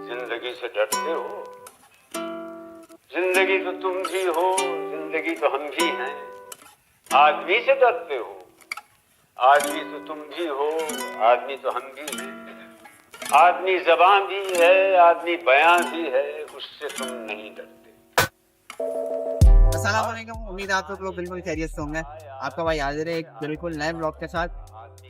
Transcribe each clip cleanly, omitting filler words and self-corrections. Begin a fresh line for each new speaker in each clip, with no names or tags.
जिंदगी से डरते हो? जिंदगी तो तुम भी हो, जिंदगी तो हम भी हैं। आदमी से डरते हो? आदमी तो तुम भी हो, आदमी तो हम भी हैं। आदमी ज़बान भी है, आदमी बयां भी है, उससे तुम नहीं डरते।
अस्सलाम वालेकुम, उम्मीद है आप लोग बिल्कुल खैरियत से होंगे। आपका भाई हाजिर है एक बिल्कुल नए ब्लॉग के साथ।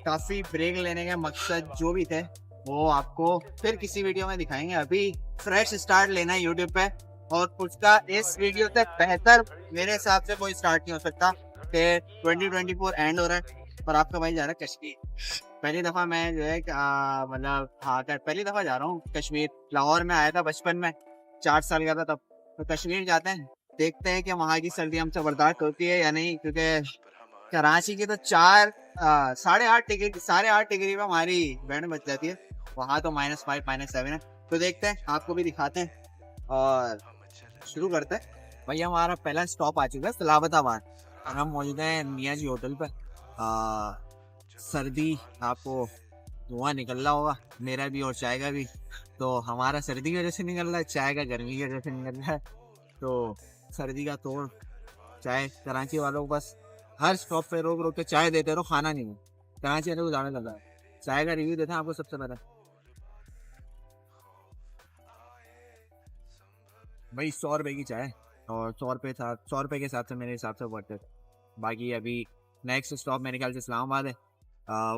काफ़ी ब्रेक लेने के मकसद जो भी थे वो आपको फिर किसी वीडियो में दिखाएंगे। अभी फ्रेश स्टार्ट लेना है यूट्यूब पे, और उसका इस वीडियो से बेहतर मेरे हिसाब से कोई स्टार्ट नहीं हो सकता कि 2024 एंड हो रहा है और आपका भाई जा रहा है कश्मीर। पहली दफ़ा मैं जो है मतलब हाँ पहली दफ़ा जा रहा हूँ कश्मीर। लाहौर में आया था बचपन में, 4 साल का था तब। तो कश्मीर जाते हैं, देखते हैं कि वहाँ की सर्दी हमसे बर्दाश्त होती है या नहीं, क्योंकि कराची की तो 8.5 डिग्री पे हमारी बैंड बच जाती है। वहाँ तो -5 -7 है। तो देखते हैं, आपको भी दिखाते हैं और शुरू करते हैं। भाई हमारा पहला स्टॉप आ चुका है सलाबताबाद और हम मौजूद हैं मियाँ जी होटल पर। सर्दी आपको धुआं निकल रहा होगा, मेरा भी और चाय का भी। तो हमारा सर्दी की वजह से निकल रहा है, चाय का गर्मी की वजह से निकल रहा है। तो सर्दी का तोड़ चाय कराची वालों को बस हर स्टॉप पे रोक रोक के चाय देते रहो, खाना नहीं है। कराची वालों को ज़्यादा लगा है। चाय का रिव्यू देते हैं आपको सबसे पहले। भाई 100 रुपए की चाय, और 100 रुपए के हिसाब से मेरे हिसाब से वर्थ है। बाकी अभी नेक्स्ट स्टॉप मेरे ख्याल से इस्लामाबाद है।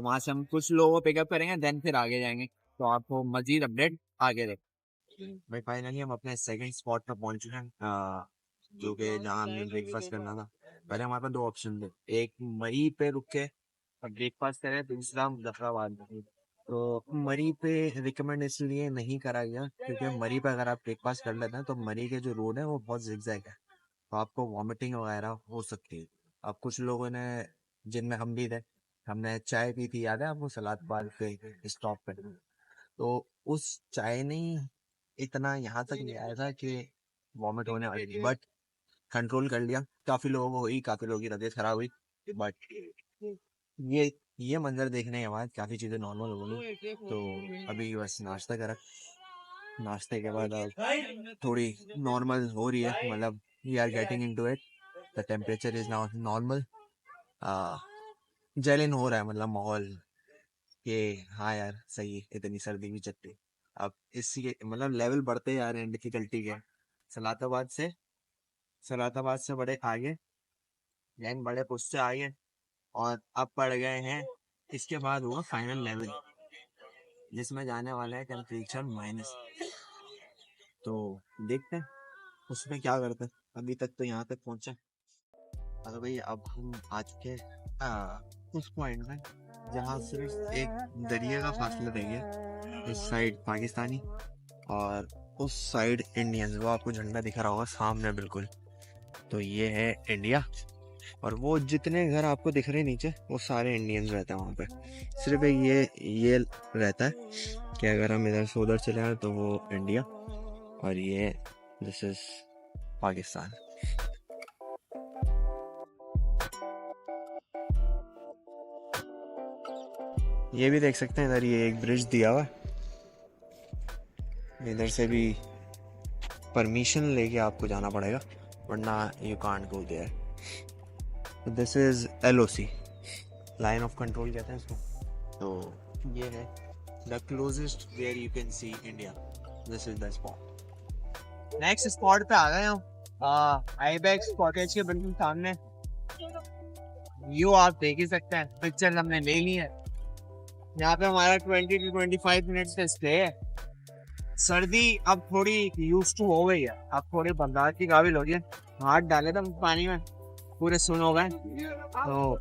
वहाँ से हम कुछ लोगों को पिकअप करेंगे, देन फिर आगे जाएंगे। तो आपको मजीद अपडेट आगे दें। भाई फाइनली हम अपने सेकंड स्पॉट पर पहुंच चुके हैं, जो कि जहाँ हमने ब्रेकफास्ट करना था। पहले हमारे पास दो ऑप्शन थे, एक मरी पे रुक के ब्रेकफास्ट करें, दूसरा मुजफ्फराबाद में। तो मरी पे रिकमेंड इसलिए नहीं करा गया क्योंकि मरी पे अगर आप ब्रेकफास्ट कर लेते हैं तो मरी के जो रोड है वो बहुत जिगजैग है, तो आपको वॉमिटिंग वगैरह हो सकती है। अब कुछ लोगों ने, जिनमें हम भी थे, हमने चाय पी थी, याद है आपको, सलाद बार पे स्टॉप पे। तो उस चाय ने इतना यहाँ तक ले आया था कि वॉमिट होने वाली थी, बट कंट्रोल कर लिया। काफी लोगों को हुई, काफी लोगों की तबीयत खराब हुई, बट ये मंजर देखने के बाद काफी चीजें नॉर्मल हो गई। तो अभी बस नाश्ता करा, नाश्ते के बाद अब थोड़ी नॉर्मल हो रही है, मतलब we are getting into it. The temperature is now normal. जलन हो रहा है, मतलब माहौल कि हाँ यार सही है, इतनी सर्दी भी चलती। अब इसके मतलब लेवल बढ़ते जा रहे हैं डिफिकल्टी के। सलाताबाद से सलाताबाद से बड़े आगे, लाइन बड़े पुश से आगे, और अब पड़ गए हैं। इसके बाद हुआ फाइनल लेवल, जिसमें जाने वाला है टेम्परेचर माइनस। तो देखते हैं उसमें क्या करते हैं। अभी तक तो यहाँ तक पहुंचा। अरे भाई अब हम आ चुके हैं उस पॉइंट में जहाँ सिर्फ एक दरिया का फासला रह गया। इस साइड पाकिस्तानी और उस साइड इंडियंस। वो आपको झंडा दिख रहा होगा सामने बिल्कुल, तो ये है इंडिया। और वो जितने घर आपको दिख रहे हैं नीचे, वो सारे इंडियंस रहते हैं वहाँ पे। सिर्फ एक ये रहता है कि अगर हम इधर से उधर चले आए तो वो इंडिया, और ये दिस इज पाकिस्तान। ये भी देख सकते हैं इधर, ये एक ब्रिज दिया हुआ है, इधर से भी परमिशन लेके आपको जाना पड़ेगा, वरना you can't go there. This is LOC, line of control कहते हैं इसको। तो ये है the closest where you can see India. This is the spot. Next spot पे आ गए हम, आईबेक्स कॉटेज के बिल्कुल सामने। व्यू आप देख ही सकते हैं, पिक्चर हमने ले ली है। यहाँ पे हमारा 20 to 25 मिनट्स का स्टे है। सर्दी अब थोड़ी यूज टू हो गई है, अब थोड़ी बर्दाश्त की काबिल हो गई है। हाथ डाले थे पानी में, पूरे सुन हो गए। तो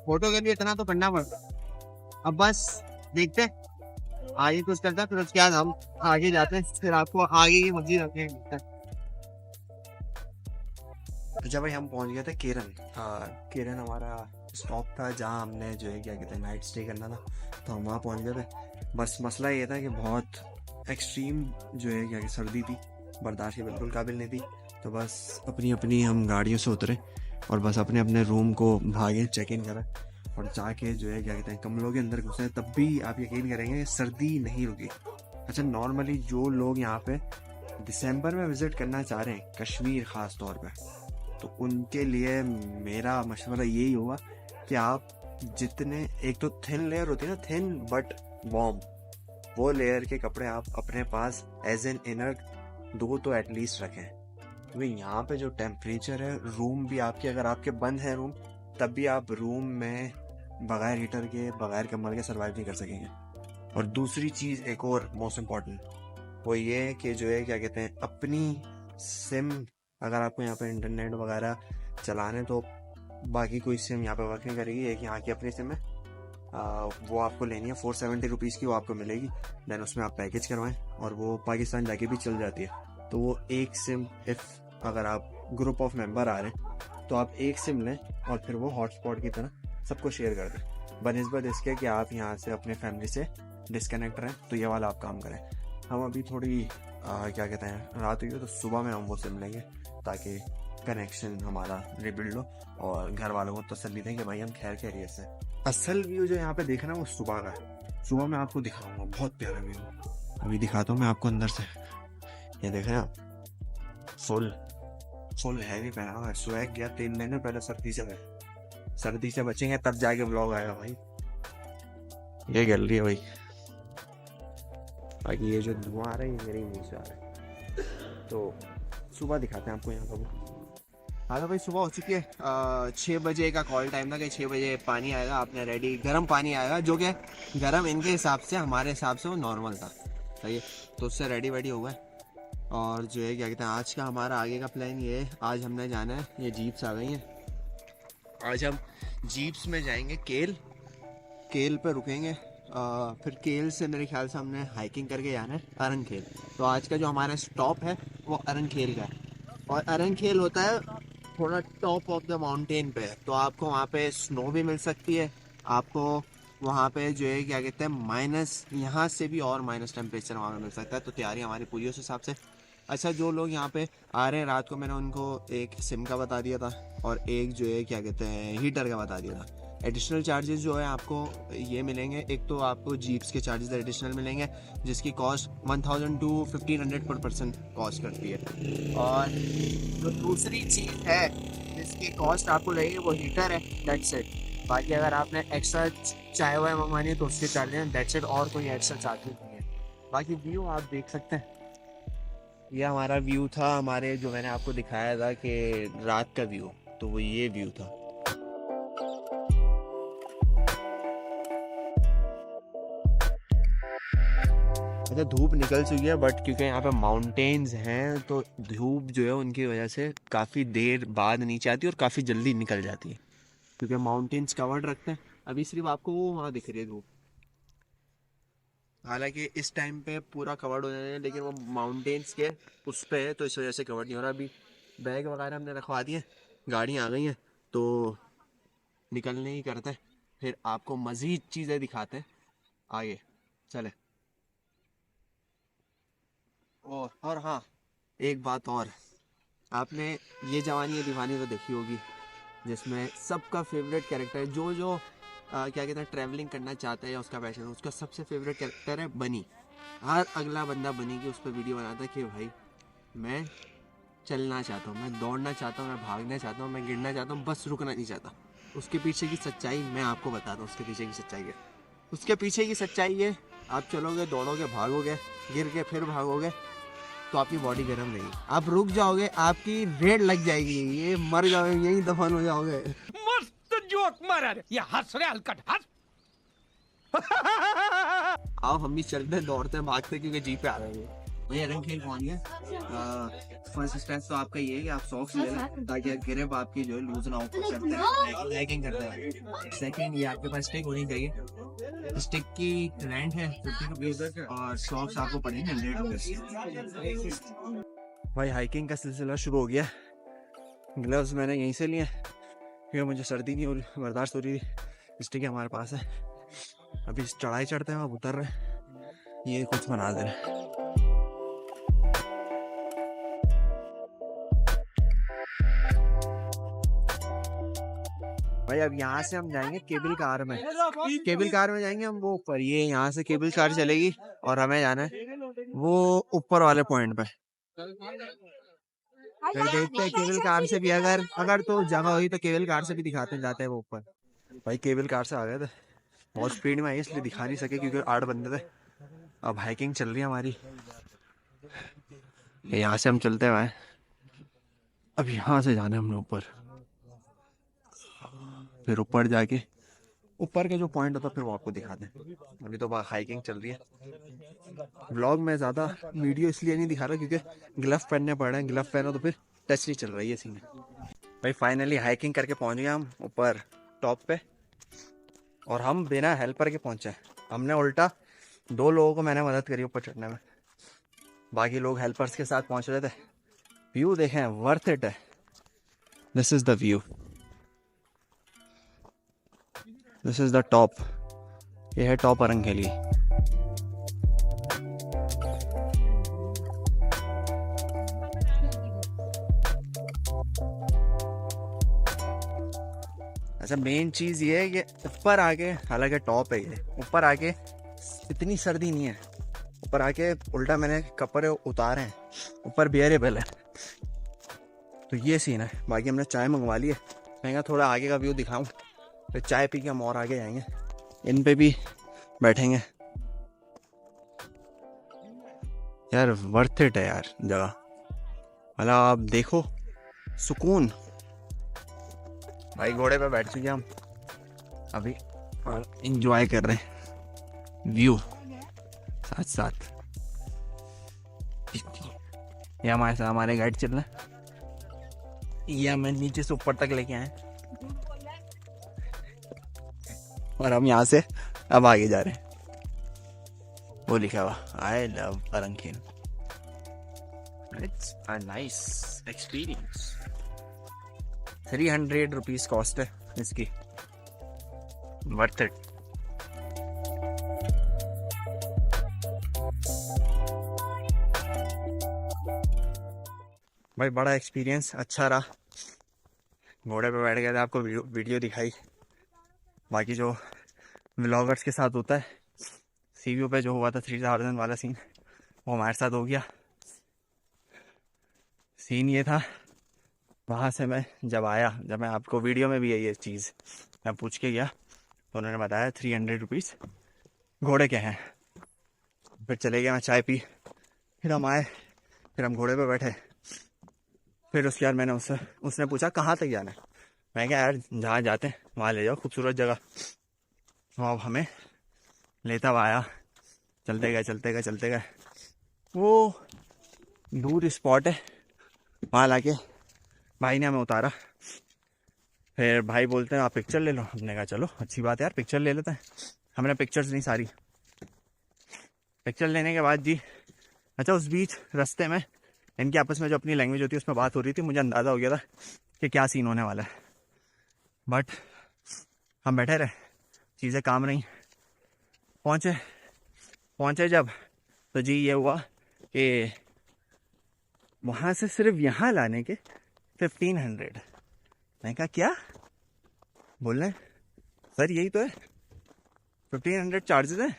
फोटो के लिए इतना तो करना पड़ता। अब बस देखते हैं आगे कुछ करता है, फिर उसके बाद हम आगे जाते हैं, फिर आपको आगे की मस्जिद रखेंगे। जब भाई हम पहुंच गए थे केरन। केरन हमारा स्टॉप था जहाँ हमने जो है क्या कहते हैं नाइट स्टे करना था, तो हम वहाँ पहुंच गए थे। बस मसला ये था कि बहुत एक्सट्रीम जो है क्या सर्दी थी, बर्दाश्त के बिल्कुल काबिल नहीं थी। तो बस अपनी अपनी हम गाड़ियों से उतरे और बस अपने अपने रूम को भागे, चेक इन करा, और जाके जो है क्या कहते हैं कमरों के अंदर घुसे। तब भी आप यकीन करेंगे सर्दी नहीं रुकी। अच्छा, नॉर्मली जो लोग यहाँ पे दिसंबर में विजिट करना चाह रहे हैं कश्मीर ख़ास तौर पे, तो उनके लिए मेरा मशवरा यही होगा कि आप जितने, एक तो थिन लेयर होती है ना, थिन बट वार्म, वो लेयर के कपड़े आप अपने पास एज एन इनर 2 तो एटलीस्ट रखें। क्योंकि यहाँ पे जो टेम्परेचर है, रूम भी आपके, अगर आपके बंद है रूम, तब भी आप रूम में बगैर हीटर के, बगैर कंबल के सर्वाइव नहीं कर सकेंगे। और दूसरी चीज़, एक और मोस्ट इम्पॉर्टेंट, वो ये है कि जो है क्या कहते हैं, अपनी सिम, अगर आपको यहाँ पे इंटरनेट वगैरह चलाने, तो बाकी कोई सिम यहाँ पे वर्क नहीं करेगी। एक यहाँ की अपनी सिम है, वो आपको लेनी है 470 रुपीज़ की, वो आपको मिलेगी। देन उसमें आप पैकेज करवाएं और वो पाकिस्तान जाके भी चल जाती है। तो वो एक सिम, इफ़ अगर आप ग्रुप ऑफ मेंबर आ रहे हैं तो आप एक सिम लें और फिर वो हॉटस्पॉट की तरह सबको शेयर कर दें, बनिस्बत इसके कि आप यहाँ से अपने फैमिली से डिस्कनेक्ट रहें। तो ये वाला आप काम करें। हम अभी थोड़ी क्या कहते हैं, रात हुई है, तो सुबह में हम वो सिम लेंगे ताकि कनेक्शन हमारा रिबिल्ड हो और घर वालों को तसल्ली दें कि भाई हम खैर खैरियत से। असल व्यू जो यहाँ पे देखना है वो सुबह का है। सुबह मैं आपको दिखाऊंगा, बहुत प्यारा व्यू। अभी दिखाता हूँ मैं आपको अंदर से। ये देखें आप, फुल हैवी पहना हुआ है। स्वैग गया 3 महीने पहले, सर्दी से बचेंगे तब जाके व्लॉग आएगा भाई। ये गैलरी है भाई। बाकी ये जो धुआं आ रहा है ये मेरे मुंह से आ रहा है। तो सुबह दिखाते हैं आपको यहाँ का। हाँ तो भाई सुबह हो चुकी है। 6 बजे का कॉल टाइम था कि 6 बजे पानी आएगा, आपने रेडी, गर्म पानी आएगा, जो कि गर्म इनके हिसाब से, हमारे हिसाब से वो नॉर्मल था, सही है। तो उससे रेडी वेडी हो गए। और जो है क्या कहते हैं, आज का हमारा आगे का प्लान ये है, आज हमने जाना है, ये जीप्स आ गई हैं, आज हम जीप्स में जाएंगे केल पे रुकेंगे। फिर केल से मेरे ख्याल से हमने हाइकिंग करके जाना है अरनखेल। तो आज का जो हमारा स्टॉप है वो अरनखेल का है। और अरनखेल होता है थोड़ा टॉप ऑफ द माउंटेन पे, तो आपको वहाँ पे स्नो भी मिल सकती है। आपको वहाँ पे जो है क्या कहते हैं, माइनस, यहाँ से भी और माइनस टेम्परेचर वहाँ पे मिल सकता है। तो तैयारी हमारी पूरी उस हिसाब से। अच्छा, जो लोग यहाँ पे आ रहे हैं रात को, मैंने उनको एक सिम का बता दिया था और एक जो है क्या कहते हैं हीटर का बता दिया था। एडिशनल चार्जेस जो है आपको ये मिलेंगे, एक तो आपको जीप्स के चार्जेस एडिशनल मिलेंगे जिसकी कॉस्ट 1000 to 1500 पर पर्सन कॉस्ट करती है। और जो दूसरी चीज़ है जिसकी कॉस्ट आपको लगेगी वो हीटर है, दैट्स इट। बाकी अगर आपने एक्स्ट्रा चाय वाय मंगवानी है तो उसके चार्जेस हैं, दैट्स इट, और कोई एक्स्ट्रा चार्जेस नहीं है। बाकी व्यू आप देख सकते हैं, ये हमारा व्यू था, हमारे जो मैंने आपको दिखाया था कि रात का व्यू, तो वो ये व्यू था। अच्छा, धूप निकल चुकी है, बट क्योंकि यहाँ पे माउंटेन्स हैं तो धूप जो है उनकी वजह से काफ़ी देर बाद नीचे आती है और काफ़ी जल्दी निकल जाती है, क्योंकि माउंटेन्स कवर्ड रखते हैं। अभी सिर्फ आपको वो वहाँ दिख रही है धूप, हालांकि इस टाइम पे पूरा कवर्ड हो जाए, लेकिन वो माउंटेन्स के उस पे है तो इस वजह से कवर्ड नहीं हो रहा। अभी बैग वगैरह हमने रखवा दिए, गाड़ी आ गई हैं, तो निकलने ही करते हैं, फिर आपको मज़ीद चीज़ें दिखाते हैं आगे चले। और हाँ, एक बात और, आपने ये जवानी है दीवानी तो देखी होगी, जिसमें सबका फेवरेट कैरेक्टर है, जो क्या कहते हैं ट्रैवलिंग करना चाहता है या उसका पैशन है, उसका सबसे फेवरेट कैरेक्टर है बनी। हर अगला बंदा बनी की उस पर वीडियो बनाता है कि भाई मैं चलना चाहता हूँ, मैं दौड़ना चाहता हूँ, मैं भागना चाहता हूँ, मैं गिरना चाहता हूँ, बस रुकना नहीं चाहता। उसके पीछे की सच्चाई मैं आपको बताता हूँ। उसके पीछे की सच्चाई है, उसके पीछे की सच्चाई है, आप चलोगे, दौड़ोगे, भागोगे, गिर के फिर भागोगे तो आपकी बॉडी गर्म रहेगी। आप रुक जाओगे, आपकी रेड लग जाएगी, ये मर जाओगे, यही दफन हो जाओगे।
मस्त जोक मारा रे, ये हंस रहे हलकट हंस।
आओ हम भी चलते हैं, दौड़ते हैं, भागते, क्योंकि जीप पे आ रहे हैं। भैया अरनखेल पहुंच गए। फर्स्ट स्टेप तो आपका ये है कि आप सॉक्स ले लें ताकि ग्रिप आपकी जो है लूज ना हो, हैकिंग करते हैं। सेकंड, ये आपके पास स्टिक होनी चाहिए, स्टिक की रेंट है 50 रुपीज़ और सॉक्स आपको पड़ेंगे 100 रुपीज़। भाई हाइकिंग का सिलसिला शुरू हो गया। ग्लव्स मैंने यहीं से लिए क्योंकि मुझे सर्दी नहीं हो रही, बर्दाश्त हो रही थी। स्टिक हमारे पास है, अभी चढ़ाई चढ़ते हैं, आप उतर रहे हैं, ये कुछ बना दे रहे। भाई अब यहाँ से हम जाएंगे केबल कार में जाएंगे हम, वो ऊपर, ये यहाँ से केबल कार चलेगी और हमें जाना है वो ऊपर वाले पॉइंट पे फिर देखते हैं केबल कार से भी, अगर तो जगह हुई तो केबल कार से भी दिखाते जाते हैं वो ऊपर। भाई केबल कार से आ गए थे, बहुत स्पीड में आई इसलिए दिखा नहीं सके क्योंकि 8 बंदे थे। अब हाइकिंग चल रही है हमारी, यहाँ से हम चलते हुए, अब यहाँ से जाना है हमने ऊपर, फिर ऊपर जाके ऊपर के जो पॉइंट होता है फिर वो आपको दिखाते हैं। अभी तो हाइकिंग चल रही है। व्लॉग में ज़्यादा वीडियो इसलिए नहीं दिखा रहा क्योंकि ग्लव पहनने पड़ रहे हैं, ग्लव पहनो तो फिर टच नहीं चल रही है सीन। भाई फाइनली हाइकिंग करके पहुंच गए हम ऊपर टॉप पे, और हम बिना हेल्पर के पहुंचे। हमने उल्टा 2 लोगों को मैंने मदद करी ऊपर चढ़ने में, बाकी लोग हेल्पर्स के साथ पहुंच रहे थे। व्यू देखें, वर्थ इट है। This is the view, this is the top. ये है टॉप अरंगेली। अच्छा मेन चीज ये है कि ऊपर आके, हालांकि टॉप है ये, ऊपर आके इतनी सर्दी नहीं है। ऊपर आके उल्टा मैंने कपड़े उतारे हैं, ऊपर बियरेबल है, तो ये सीन है। बाकी हमने चाय मंगवा ली है, मैं कहा थोड़ा आगे का व्यू दिखाऊं, फिर चाय पी के हम और आगे जाएंगे, इन पे भी बैठेंगे। यार वर्थ इट है यार जगह, मतलब आप देखो सुकून। भाई घोड़े पे बैठ चुके हम अभी और इंजॉय कर रहे हैं व्यू साथ साथ। ये हमारे साथ हमारे गाइड चल रहे हैं, ये हमें नीचे से ऊपर तक लेके आए और हम यहाँ से अब आगे जा रहे हैं। वो लिखा हुआ I love Arankhel. It's a nice experience. 300 rupees cost है इसकी, वर्थ इट। भाई बड़ा एक्सपीरियंस अच्छा रहा। घोड़े पे बैठ गए थे, आपको वीडियो दिखाई। बाकी जो व्लॉगर्स के साथ होता है, सी व्यू पे जो हुआ था 3000 वाला सीन, वो हमारे साथ हो गया। सीन ये था, वहाँ से मैं जब आया, जब मैं आपको वीडियो में भी है ये चीज़, मैं पूछ के गया तो उन्होंने बताया 300 रुपीज़ घोड़े के हैं। फिर चले गए, मैं चाय पी, फिर हम आए, फिर हम घोड़े पे बैठे। फिर उसके बाद मैंने उसने पूछा कहाँ तक जाना है। मैं कहा यार जहाँ जाते हैं वहाँ ले जाओ, खूबसूरत जगह। वो हमें लेता हुआ आया, चलते गए। वो दूर स्पॉट है, वहाँ लाके भाई ने हमें उतारा। फिर भाई बोलते हैं आप पिक्चर ले लो। हमने कहा चलो अच्छी बात है यार, पिक्चर ले लेते हैं। हमने पिक्चर्स ली सारी। पिक्चर लेने के बाद जी, अच्छा उस बीच रास्ते में इनकी आपस में जो अपनी लैंग्वेज होती है उसमें बात हो रही थी। मुझे अंदाज़ा हो गया था कि क्या सीन होने वाला है, बट हम बैठे रहे, चीज़ें काम रही। पहुँचे जब, तो जी ये हुआ कि वहाँ से सिर्फ यहाँ लाने के 1500। मैं कहा क्या बोल रहे हैं सर, यही तो है 1500 चार्जेस है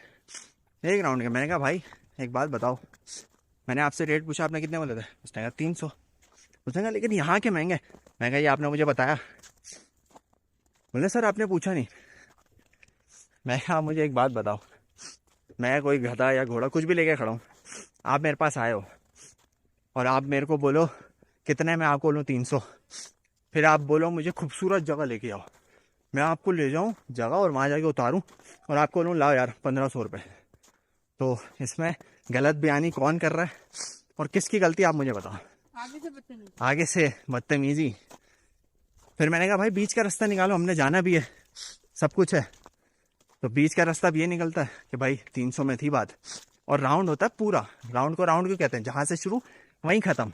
एक राउंड के। मैंने कहा भाई एक बात बताओ, मैंने आपसे रेट पूछा, आपने कितने बोले थे? उसने कहा 300। उसने कहा लेकिन यहाँ के महंगे। मैं कहा ये आपने मुझे बताया? बोले सर आपने पूछा नहीं। मैं कहा मुझे एक बात बताओ, मैं कोई गधा या घोड़ा कुछ भी लेके खड़ा हूँ, आप मेरे पास आए हो और आप मेरे को बोलो कितने, मैं आपको बोलूँ 300, फिर आप बोलो मुझे खूबसूरत जगह लेके आओ, मैं आपको ले जाऊँ जगह और वहाँ जाके उतारूँ और आपको बोलूँ लाओ यार 1500 रुपये। तो इसमें गलत बयानी कौन कर रहा है और किसकी गलती, आप मुझे बताओ। आगे से बदतमीजी। फिर मैंने कहा भाई बीच का रास्ता निकालो, हमने जाना भी है, सब कुछ है। तो बीच का रास्ता भी ये निकलता है कि भाई 300 में थी बात, और राउंड होता है पूरा। राउंड को राउंड क्यों कहते हैं? जहाँ से शुरू वहीं ख़त्म।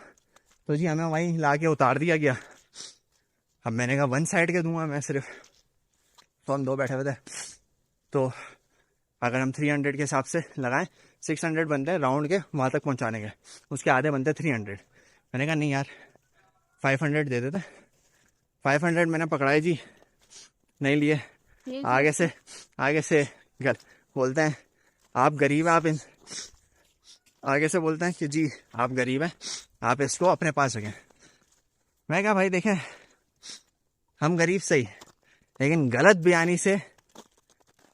तो जी हमें वहीं ला के उतार दिया गया। अब मैंने कहा 1 साइड के दूंगा मैं सिर्फ, तो हम 2 बैठे हुए थे। तो अगर हम 300 के हिसाब से लगाएं, 600 बनते हैं राउंड के वहाँ तक पहुँचाने के, उसके आधे बनते 300। मैंने कहा नहीं यार 500 दे देते। 500 मैंने पकड़ाए जी, नहीं लिए। आगे से बोलते हैं आप गरीब, आगे से बोलते हैं कि जी आप गरीब हैं, आप इसको अपने पास रखें। मैं कहा भाई देखें, हम गरीब सही, लेकिन गलत बयानी से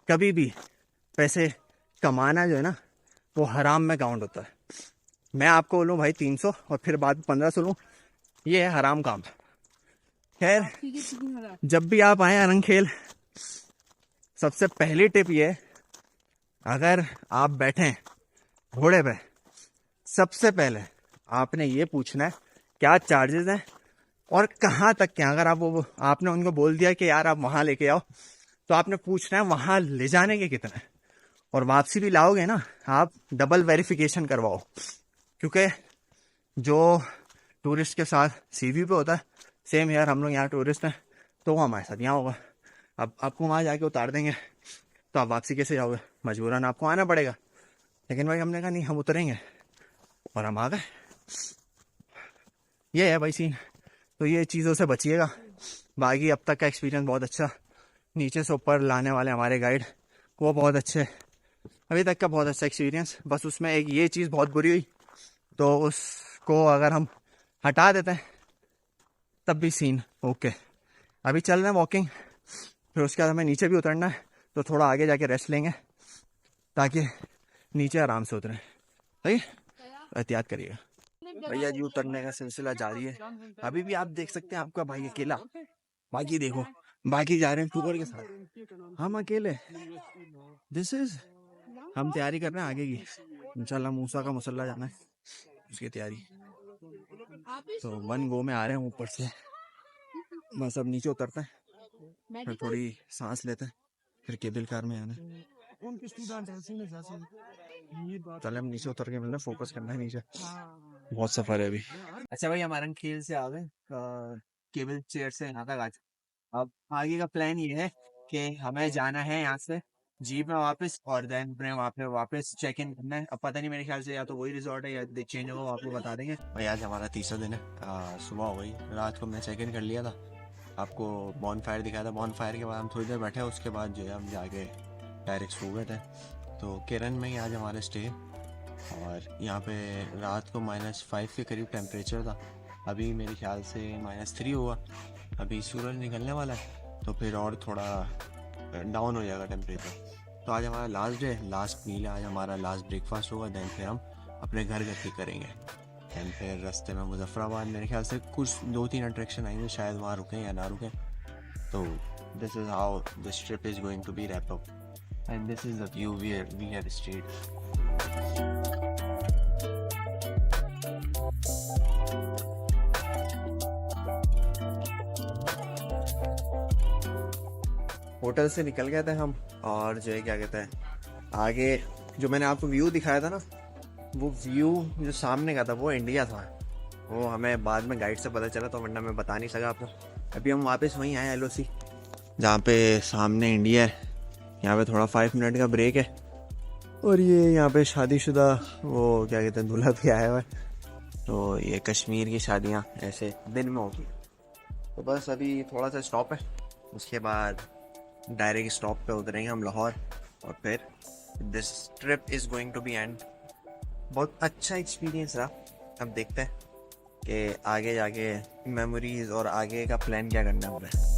कभी भी पैसे कमाना जो है ना वो हराम में काउंट होता है। मैं आपको बोलूँ भाई 300 और फिर बाद में 1500 लूँ, ये है हराम काम। खैर, जब भी आप आए अरंग खेल, सबसे पहली टिप ये, अगर आप बैठें घोड़े पे, सबसे पहले आपने ये पूछना है क्या चार्जेस हैं और कहाँ तक के। अगर आपने उनको बोल दिया कि यार आप वहाँ लेके आओ, तो आपने पूछना है वहाँ ले जाने के कितने, और वापसी भी लाओगे ना आप डबल वेरिफिकेशन करवाओ, क्योंकि जो टूरिस्ट के साथ सीवी पे होता है, सेम यार हम लोग यहाँ टूरिस्ट हैं तो वो हमारे साथ यहाँ होगा। अब आपको वहाँ जाके उतार देंगे तो आप वापसी कैसे जाओगे, मजबूरन आपको आना पड़ेगा। लेकिन भाई हमने कहा नहीं, हम उतरेंगे और हम आ गए। ये है भाई सीन, तो ये चीज़ों से बचिएगा। बाकी अब तक का एक्सपीरियंस बहुत अच्छा, नीचे से ऊपर लाने वाले हमारे गाइड वो बहुत अच्छे, अभी तक का बहुत अच्छा एक्सपीरियंस। बस उसमें एक ये चीज़ बहुत बुरी हुई, तो उसको अगर हम हटा देते हैं तब भी सीन ओके। अभी चल रहे हैं वॉकिंग, फिर उसके बाद हमें नीचे भी उतरना है, तो थोड़ा आगे जाके रेस्ट लेंगे ताकि नीचे आराम से उतरें। सही, एहतियात करिएगा भैया जी। उतरने का सिलसिला जारी है, अभी भी आप देख सकते हैं आपका भाई अकेला, बाकी देखो बाकी जा रहे हैं टूकर के साथ, हम अकेले। दिस इज, हम तैयारी कर रहे हैं आगे की, इंशाल्लाह मूसा का मुसल्ला जाना है, उसकी तैयारी। तो 1 गो में आ रहे हैं ऊपर से, बस अब नीचे उतरते हैं, फिर थोड़ी सांस लेते हैं, फिर केबल कार में आना है। चले हम नीचे उतर के मिलना, फोकस करना है नीचे, बहुत सफर है अभी। अच्छा भाई, हमारे खेल से आ गए केबल चेयर से यहाँ तक आज। अब आगे का प्लान ये है कि हमें जाना है यहाँ से जीप में वापस, और देन अपने वहाँ पे वापस चेक इन करना है। अब पता नहीं, मेरे ख्याल से या तो वही रिजॉर्ट है या चेंज होगा, आपको बता देंगे। भाई आज हमारा तीसरा दिन है, सुबह हो गई, रात को मैं चेक इन कर लिया था, आपको बॉन फायर दिखाया था। बॉन फायर के बाद हम थोड़ी देर बैठे, उसके बाद जो है हम जाके डायरेक्ट सो गए थे। तो केरन में ही आज हमारे स्टे, और यहाँ पे रात को -5 के करीब टेम्परेचर था, अभी मेरे ख्याल से -3 हुआ। अभी सूरज निकलने वाला है तो फिर और थोड़ा डाउन हो जाएगा टेम्परेचर। तो आज हमारा लास्ट डे, लास्ट मील है आज हमारा, लास्ट ब्रेकफास्ट होगा, देन फिर हम अपने घर गति करेंगे। एंड फिर रास्ते में मुजफ्फराबाद मेरे ख्याल से कुछ 2-3 अट्रैक्शन आएंगे, शायद वहाँ रुकें या ना रुकें। तो this is how this trip is going to be wrap up, and this is the view we have stayed. Hotel से निकल गए थे हम, और जो है क्या कहते हैं, आगे जो मैंने आपको व्यू दिखाया था ना, वो व्यू जो सामने का था वो इंडिया था, वो हमें बाद में गाइड से पता चला, तो वरना मैं बता नहीं सका आपको। अभी हम वापस वहीं आए LOC, जहाँ पे सामने इंडिया है। यहाँ पे थोड़ा 5 मिनट का ब्रेक है, और ये यहाँ पे शादीशुदा वो क्या कहते हैं दूल्हा भी आया हुआ है। तो ये कश्मीर की शादियाँ ऐसे दिन में होती। तो बस अभी थोड़ा सा स्टॉप है, उसके बाद डायरेक्ट स्टॉप पे उतरेंगे हम लाहौर, और फिर this trip is going to be end. बहुत अच्छा एक्सपीरियंस रहा। अब देखते हैं कि आगे जाके मेमोरीज और आगे का प्लान क्या करना है हमें।